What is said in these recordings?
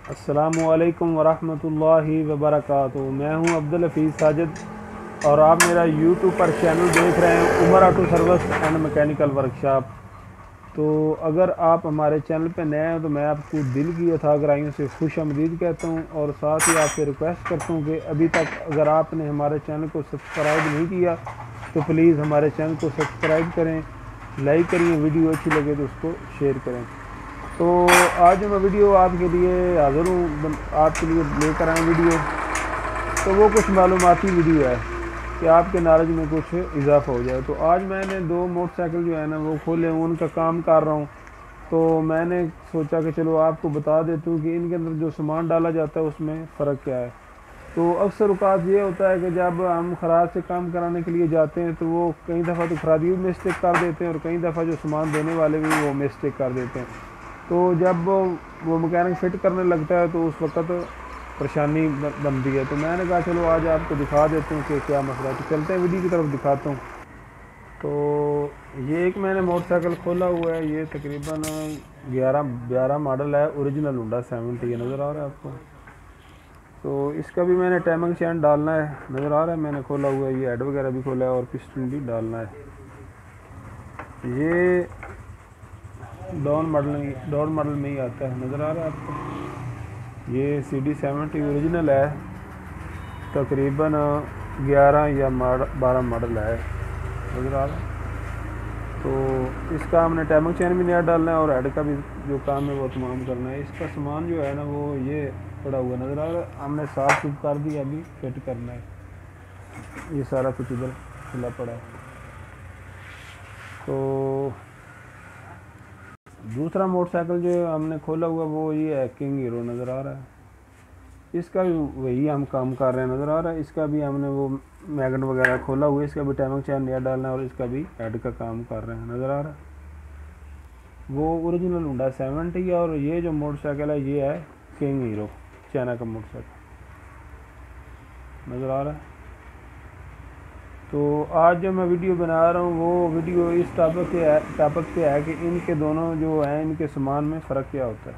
अस्सलामुअलैकुम वरहमतुल्लाहि वबरकातुहू। मैं हूं अब्दुल हफीज़ साजिद और आप मेरा यूट्यूब पर चैनल देख रहे हैं Umar auto service and mechanical workshop. तो अगर आप हमारे चैनल पर नए हैं तो मैं आपको दिल की अथाह गहराइयों से खुश आमदीद कहता हूं और साथ ही आपसे रिक्वेस्ट करता हूं कि अभी तक अगर आपने हमारे चैनल को सब्सक्राइब नहीं किया तो प्लीज़ हमारे चैनल को सब्सक्राइब करें, लाइक करिए, वीडियो अच्छी लगे तो उसको शेयर करें। तो आज जो मैं वीडियो आपके लिए हाज़िर हूँ, आपके लिए लेकर आए वीडियो, तो वो कुछ मालूमाती वीडियो है कि आपके नॉलेज में कुछ इजाफा हो जाए। तो आज मैंने दो मोटरसाइकिल जो है ना वो खोले, उनका काम कर रहा हूँ। तो मैंने सोचा कि चलो आपको बता देता हूँ कि इनके अंदर जो सामान डाला जाता है उसमें फ़र्क क्या है। तो अक्सर औक़ात ये होता है कि जब हम खराद से काम कराने के लिए जाते हैं तो वो कई दफ़ा तो खरादी भी मिस्टेक कर देते हैं और कई दफ़ा जो सामान देने वाले भी वो मिस्टेक कर देते हैं। तो जब वो मैकेनिक फ़िट करने लगता है तो उस वक़्त परेशानी बनती है। तो मैंने कहा चलो आज आपको दिखा देता हूँ कि क्या मसला है। तो चलते हैं वीडियो की तरफ दिखाता हूँ। तो ये एक मैंने मोटरसाइकिल खोला हुआ है, ये तकरीबन 11 मॉडल है, ओरिजिनल होंडा 70 ये नज़र आ रहा है आपको। तो इसका भी मैंने टाइमिंग चैन डालना है, नज़र आ रहा है मैंने खोला हुआ है, ये हेड वगैरह भी खोला है और पिस्टन भी डालना है। ये डाउन मॉडल में ही आता है, नज़र आ रहा है आपको। ये CD70 ओरिजिनल है, तकरीबन 11 या 12 मॉडल है, नज़र आ रहा है। तो इसका हमने टाइमिंग चैन भी नया डालना है और हेड का भी जो काम है वो तमाम करना है। इसका सामान जो है ना वो ये पड़ा हुआ नज़र आ रहा है, हमने साफ सुफ कर दिया, अभी फिट करना है। ये सारा कुछ इधर खुला पड़ा है। तो दूसरा मोटरसाइकिल जो हमने खोला हुआ वो ये है किंग हीरो, नज़र आ रहा है। इसका भी वही हम काम कर रहे हैं, नज़र आ रहा है। इसका भी हमने वो मैगन वगैरह खोला हुआ है, इसका भी टाइमिंग चैन नया डालना है और इसका भी हेड का काम कर रहे हैं, नज़र आ रहा है। वो ओरिजिनल होंडा 70 है और ये जो मोटरसाइकिल है ये है किंग हीरो, चाइना का मोटरसाइकिल, नज़र आ रहा है। तो आज जो मैं वीडियो बना रहा हूँ वो वीडियो इस टॉपिक पे है कि इनके दोनों जो हैं इनके सामान में फ़र्क क्या होता है।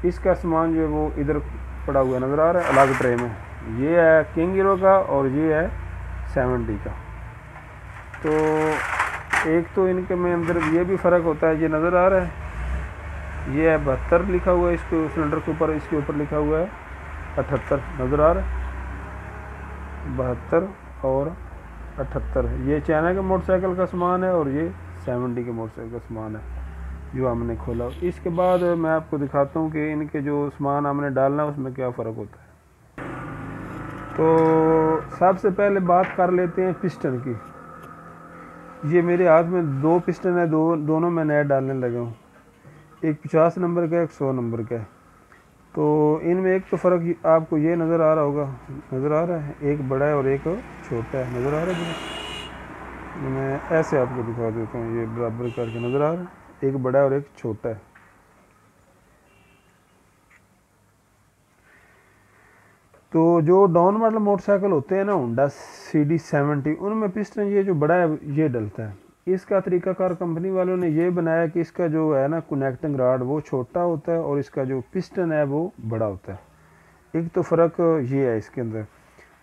इसका सामान जो है वो इधर पड़ा हुआ नज़र आ रहा है अलग ट्रे में, ये है किंग हीरो का और ये है 70 का। तो एक तो इनके में अंदर ये भी फ़र्क होता है, ये नज़र आ रहा है, ये है 72 लिखा हुआ है इसको सिलेंडर के ऊपर, इसके ऊपर लिखा हुआ है 78, नज़र आ रहा है 72 और 78। ये चाइना के मोटरसाइकिल का सामान है और ये 70 के मोटरसाइकिल का सामान है जो हमने खोला। इसके बाद मैं आपको दिखाता हूँ कि इनके जो सामान हमने डालना है उसमें क्या फ़र्क होता है। तो सबसे पहले बात कर लेते हैं पिस्टन की। ये मेरे हाथ में दो पिस्टन है, दोनों मैं नए डालने लगा हूँ, एक 50 नंबर का, एक 100 नंबर का है। तो इनमें एक तो फ़र्क आपको ये नज़र आ रहा होगा, नज़र आ रहा है, एक बड़ा है और एक छोटा है, नज़र आ रहा है। मैं ऐसे आपको दिखा देता हूँ, ये बराबर करके नज़र आ रहा है, एक बड़ा है और एक छोटा है। तो जो डाउन मॉडल मोटरसाइकिल होते हैं ना होंडा CD70, उनमें पिस्टन ये जो बड़ा है ये डलता है। इसका तरीकाकार कंपनी वालों ने ये बनाया कि इसका जो है ना कनेक्टिंग रॉड वो छोटा होता है और इसका जो पिस्टन है वो बड़ा होता है। एक तो फ़र्क ये है इसके अंदर।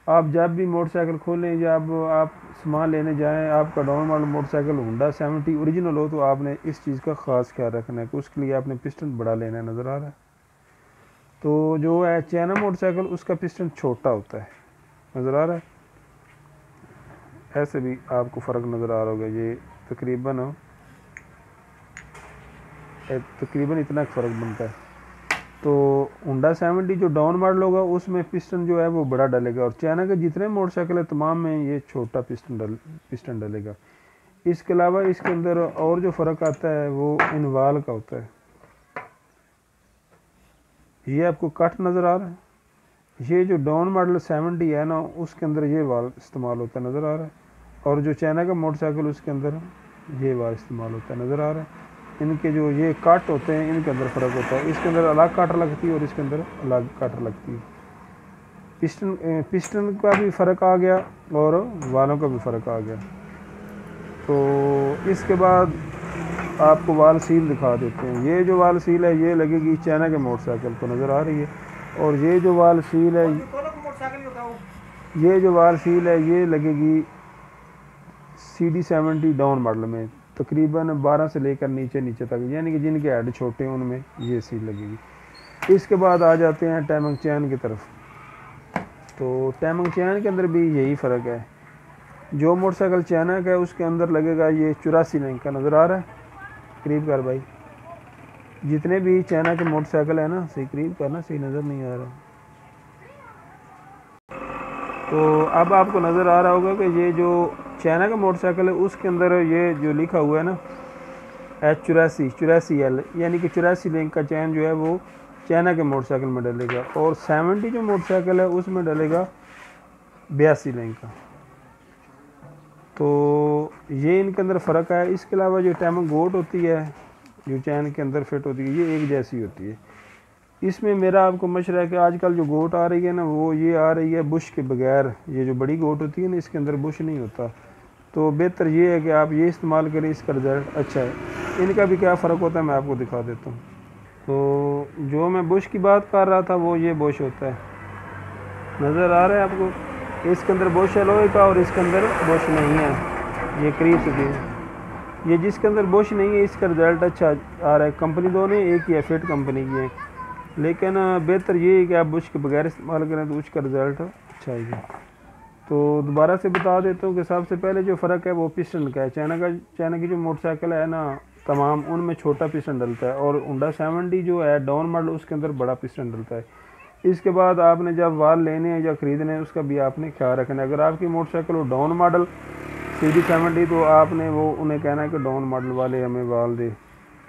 आप जब भी मोटरसाइकिल खोलें, जब आप सामान लेने जाएं, आपका down model motorcycle Honda 70 original हो तो आपने इस चीज़ का ख़ास ख्याल रखना है कि उसके लिए आपने पिस्टन बड़ा लेना है, नज़र आ रहा है। तो जो है चाइना मोटरसाइकिल उसका पिस्टन छोटा होता है, नज़र आ रहा है। ऐसे भी आपको फ़र्क नज़र आ रहा होगा, ये तकरीबन इतना फ़र्क बनता है। तो होंडा 70 जो डाउन मॉडल होगा उसमें पिस्टन जो है वो बड़ा डलेगा और चाइना के जितने मोटरसाइकिल है तमाम में ये छोटा पिस्टन डलेगा। इसके अलावा इसके अंदर और जो फ़र्क आता है वो इन वाल का होता है। ये आपको कट नज़र आ रहा है, ये जो डाउन मॉडल 70 है ना उसके अंदर ये वाल इस्तेमाल होता है, नज़र आ रहा है। और जो चाइना का मोटरसाइकिल उसके अंदर ये वाल इस्तेमाल होता है, नज़र आ रहा है। इनके जो ये कट होते हैं इनके अंदर फ़र्क होता है, इसके अंदर अलग कटर लगती है और इसके अंदर अलग कटर लगती है। पिस्टन का भी फ़र्क आ गया और वालों का भी फ़र्क आ गया। तो इसके बाद आपको वाल सील दिखा देते हैं। ये जो वाल सील है ये लगेगी चाइना के मोटरसाइकिल को, नज़र आ रही है। और ये जो वाल सील है, ये लगेगी CD70 डाउन मॉडल में, तकरीबन 12 से लेकर नीचे तक, यानी कि जिनके हेड छोटे हैं उनमें ये सील लगेगी। इसके बाद आ जाते हैं टाइमिंग चैन की तरफ। तो टाइमिंग चैन के अंदर भी यही फ़र्क है। जो मोटरसाइकिल चाइना का है उसके अंदर लगेगा ये 84 लिंक का, नज़र आ रहा है, करीब कर भाई। जितने भी चाइना के मोटरसाइकिल है ना, सही करीब करना, सही नज़र नहीं आ रहा। तो अब आपको नज़र आ रहा होगा कि ये जो चाइना का मोटरसाइकिल है उसके अंदर ये जो लिखा हुआ है ना H84L, यानी कि 84 लिंक का चैन जो है वो चाइना के मोटरसाइकिल में डलेगा, और 70 जो मोटरसाइकिल है उसमें डलेगा 82 लिंक का। तो ये इनके अंदर फ़र्क है। इसके अलावा जो टाइमिंग गोट होती है जो चैन के अंदर फिट होती है ये एक जैसी होती है। इसमें मेरा आपको मशवरा है कि आजकल जो गोट आ रही है ना वो ये आ रही है बुश के बगैर। ये जो बड़ी गोट होती है ना इसके अंदर बुश नहीं होता, तो बेहतर ये है कि आप ये इस्तेमाल करें, इसका रिज़ल्ट अच्छा है। इनका भी क्या फ़र्क होता है मैं आपको दिखा देता हूँ। तो जो मैं बुश की बात कर रहा था वो ये बुश होता है, नज़र आ रहा है आपको। इसके अंदर बुश है लोहे का और इसके अंदर बुश नहीं है, ये करीब से भी। ये जिसके अंदर बुश नहीं है इसका रिज़ल्ट अच्छा आ रहा है। कंपनी दोनों एक ही है, फिट कंपनी की है, लेकिन बेहतर ये है कि आप बुश के बगैर इस्तेमाल करें तो उसका रिज़ल्ट अच्छा आएगा। तो दोबारा से बता देता हूँ कि सबसे पहले जो फ़र्क है वो पिस्टन का है। चाइना की जो मोटरसाइकिल है ना तमाम, उनमें छोटा पिस्टन डलता है, और होंडा 70 जो है डाउन मॉडल उसके अंदर बड़ा पिस्टन डलता है। इसके बाद आपने जब वाल लेने हैं या ख़रीदने हैं उसका भी आपने ख्याल रखना है। अगर आपकी मोटरसाइकिल हो डाउन मॉडल CD70 तो आपने वो उन्हें कहना है कि डाउन मॉडल वाले हमें वाल दे।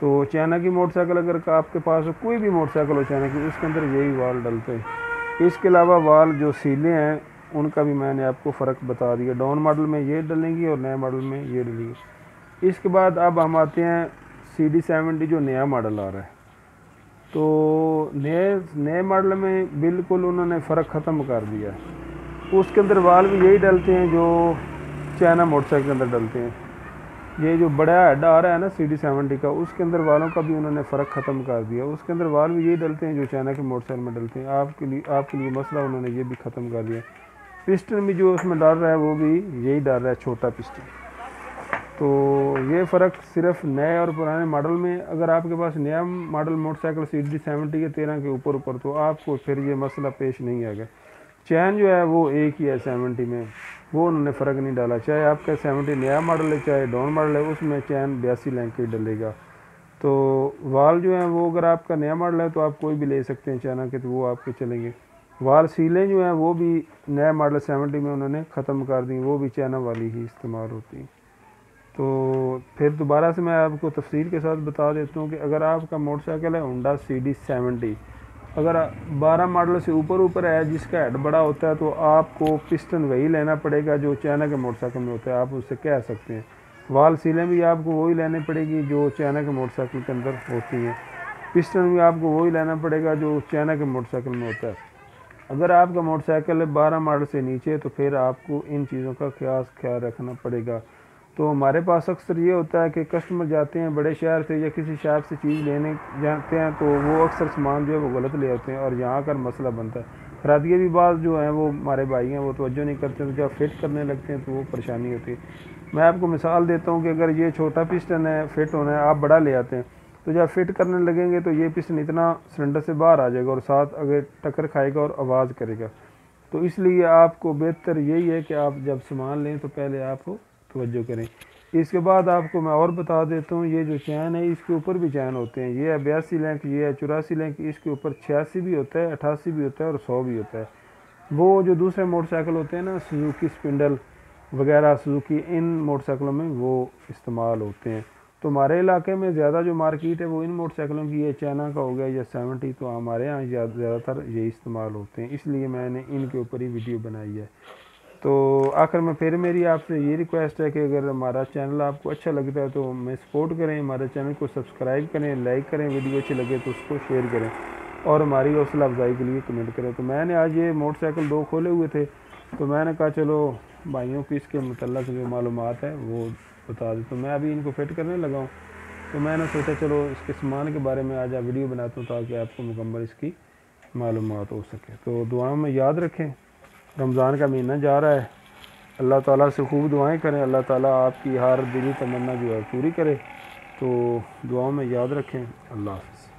तो चाइना की मोटरसाइकिल अगर आपके पास हो, कोई भी मोटरसाइकिल हो चाइना की, उसके अंदर यही वाल डलते हैं। इसके अलावा वाल जो सीलें हैं उनका भी मैंने आपको फ़र्क बता दिया, डाउन मॉडल में ये डलेंगी और नए मॉडल में ये डलेंगी। इसके बाद अब हम आते हैं CD70 जो नया मॉडल आ रहा है। तो नए मॉडल में बिल्कुल उन्होंने फ़र्क ख़त्म कर दिया है। उसके अंदर वाल भी यही डलते हैं जो चाइना मोटरसाइकिल के अंदर डलते हैं। ये जो बड़ा हेड आ रहा है ना CD70 का, उसके अंदर वालों का भी उन्होंने फ़र्क ख़त्म कर दिया। उसके अंदर वाल भी यही डलते हैं जो चाइना के मोटरसाइकिल में डलते हैं। आपके लिए मसला उन्होंने ये भी ख़त्म कर दिया। पिस्टन भी जो उसमें डाल रहा है वो भी यही डाल रहा है, छोटा पिस्टन। तो ये फ़र्क सिर्फ नए और पुराने मॉडल में। अगर आपके पास नया मॉडल मोटरसाइकिल CD70 के 13 के ऊपर तो आपको फिर ये मसला पेश नहीं आएगा। चैन जो है वो एक ही है 70 में, वो उन्होंने फ़र्क नहीं डाला। चाहे आपका 70 नया मॉडल है चाहे डाउन मॉडल है, उसमें चैन 82 लिंक ही डलेगा। तो वाल जो है वो अगर आपका नया मॉडल है तो आप कोई भी ले सकते हैं चाइना के, तो वो आपके चलेंगे। वाल सीलें जो हैं वो भी नया मॉडल 70 में उन्होंने ख़त्म कर दी, वो भी चाइना वाली ही इस्तेमाल होती हैं। तो फिर दोबारा से मैं आपको तफसील के साथ बता देता हूँ कि अगर आपका मोटरसाइकिल है होंडा CD70, अगर 12 मॉडल से ऊपर है जिसका हेड बड़ा होता है, तो आपको पिस्टन वही लेना पड़ेगा जो चाइना के मोटरसाइकिल में होता है, आप उससे कह सकते हैं। वाल सीलें भी आपको वही लेनी पड़ेगी जो चाइना के मोटरसाइकिल के अंदर होती हैं। पिस्टन भी आपको वही लेना पड़ेगा जो चाइना के मोटरसाइकिल में होता है। अगर आपका मोटरसाइकिल 12 मॉडल से नीचे है तो फिर आपको इन चीज़ों का ख्याल रखना पड़ेगा। तो हमारे पास अक्सर ये होता है कि कस्टमर जाते हैं बड़े शहर से या किसी शहर से चीज़ लेने जाते हैं, तो वो अक्सर सामान जो है वो गलत ले आते हैं और यहाँ कर मसला बनता है। खरादिये भी बात जो हैं वो हमारे भाई हैं वो तवज्जो नहीं करते, तो जब फिट करने लगते हैं तो वो परेशानी होती है। मैं आपको मिसाल देता हूँ कि अगर ये छोटा पिस्टन है, फिट होना है, आप बड़ा ले आते हैं, तो जब फिट करने लगेंगे तो ये पिस्टन इतना सिलेंडर से बाहर आ जाएगा और साथ अगर टक्कर खाएगा और आवाज़ करेगा। तो इसलिए आपको बेहतर यही है कि आप जब सामान लें तो पहले आप तवज्जो करें। इसके बाद आपको मैं और बता देता हूँ, ये जो चैन है इसके ऊपर भी चैन होते हैं। ये है 82 लिंक, ये है 84 लिंक, इसके ऊपर 86 भी होता है, 88 भी होता है और 100 भी होता है। वो जो दूसरे मोटरसाइकिल होते हैं ना, सुजुकी स्पिंडल वगैरह, सुजुकी, इन मोटरसाइकिलों में वो इस्तेमाल होते हैं। तो हमारे इलाके में ज़्यादा जो मार्केट है वो इन मोटरसाइकिलों की है, चाइना का हो गया या 70, तो हमारे यहाँ ज़्यादातर ये इस्तेमाल होते हैं, इसलिए मैंने इनके ऊपर ही वीडियो बनाई है। तो आखिर में फिर मेरी आपसे ये रिक्वेस्ट है कि अगर हमारा चैनल आपको अच्छा लगता है तो हमें सपोर्ट करें, हमारे चैनल को सब्सक्राइब करें, लाइक करें, वीडियो अच्छी लगे तो उसको शेयर करें और हमारी हौसला अफजाई के लिए कमेंट करें। तो मैंने आज ये मोटरसाइकिल 2 खोले हुए थे, तो मैंने कहा चलो भाइयों को इसके मतलब जो मालूमात है वो बता दें। तो मैं अभी इनको फिट करने लगा हूँ। तो मैंने सोचा चलो इसके सामान के बारे में आज वीडियो बनाता हूँ ताकि आपको मुकम्मल इसकी मालूमात हो सके। तो दुआओं में याद रखें, रमज़ान का महीना जा रहा है, अल्लाह ताला से खूब दुआएं करें, अल्लाह ताला आपकी हर दिली तमन्ना जो है पूरी करे। तो दुआओं में याद रखें। अल्लाह हाफ़िज़।